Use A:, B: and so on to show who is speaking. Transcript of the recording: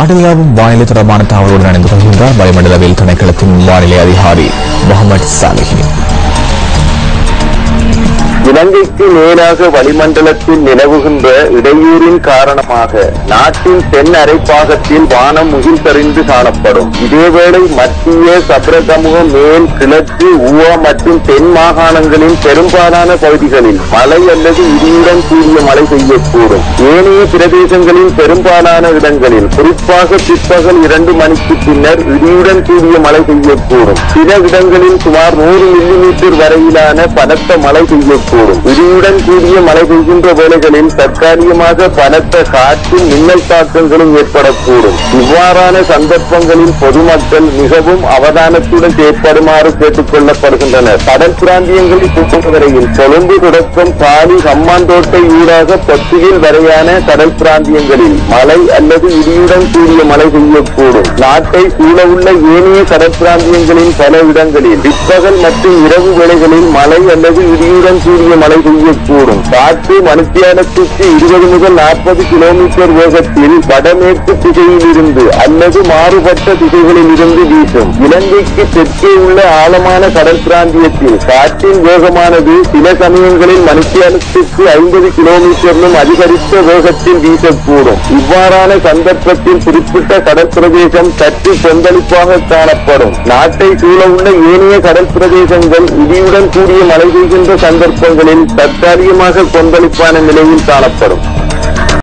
A: நாடுகளாவும் வானிலை தொடர்பான தகவலுடன் இணைந்து கொள்கின்றார் வளிமண்டலவியல் திணைக்களத்தின் வானிலை அதிகாரி முகமது சாலிஹி.
B: இலங்கைக்கு நேராக வளிமண்டலத்தில் நிலவுகின்ற இடையூறின் காரணமாக நாட்டின் தென் அரைப்பாகத்தில் வானம் முகில்தறிந்து காணப்படும். இதேவேளை மத்திய சப்ரகமுக மேல் கிழக்கு ஊவா மற்றும் தென் மாகாணங்களின் பெரும்பாலான பகுதிகளில் மழை அல்லது இடியுடன் கூடிய மழை பெய்யக்கூடும். ஏனைய பிரதேசங்களின் பெரும்பாலான இடங்களில் குறிப்பாக பிற்பகல் 2 மணிக்கு பின்னர் இடியுடன் கூடிய மழை பெய்யக்கூடும். சில இடங்களில் சுமார் 100 மில்லிமீட்டர் வரையிலான பலத்த மழை பெய்யக்கூடும். இடியுடன் கூடிய மழை பெய்கின்ற வேளைகளில் தற்காலிகமாக பலத்த காற்றும் மின்னல் தாக்கங்களும் ஏற்படக்கூடும். இவ்வாறான சந்தர்ப்பங்களில் பொதுமக்கள் மிகவும் அவதானத்துடன் செயற்படுமாறு கேட்டுக் கொள்ளப்படுகின்றனர். கடல் பிராந்தியங்களில் பொறுத்தவரையில் கொழும்பு தொடக்கம் காலி ஹம்மாந்தோட்டை ஊடாக பொத்துவில் வரையான கடல் பிராந்தியங்களில் மழை அல்லது இடியுடன் கூடிய மழை பெய்யக்கூடும். நாட்டை சூழவுள்ள ஏனைய கடல் பிராந்தியங்களின் பல இடங்களில் பிற்பகல் மற்றும் இரவு வேளைகளில் மழை அல்லது இடியுடன் கூடிய மழை பெய்யக்கூடும். காற்று மணித்தியாலத்துக்கு 20 முதல் 40 கிலோமீட்டர் வேகத்தில் வடமேற்கு திசையில் இருந்து அல்லது மாறுபட்ட திசைகளில் இருந்து வீசும். இலங்கைக்கு தெற்கே உள்ள ஆழமான கடல் பிராந்தியத்தில் காற்றின் வேகமானது சில சமயங்களில் மணித்தியாலத்துக்கு 50 கிலோமீட்டரிலும் அதிகரித்த வேகத்தில் வீசக்கூடும். இவ்வாறான சந்தர்ப்பத்தில் குறிப்பிட்ட கடற்பிரதேசம் சற்று கொந்தளிப்பாக காணப்படும். நாட்டை சூழவுள்ள ஏனைய கடல் பிரதேசங்கள் இடியுடன் கூடிய மழை பெய்கின்ற சந்தர்ப்பங்களில் தற்காலிகமாக கொந்தளிப்பான நிலையில் காணப்படும்.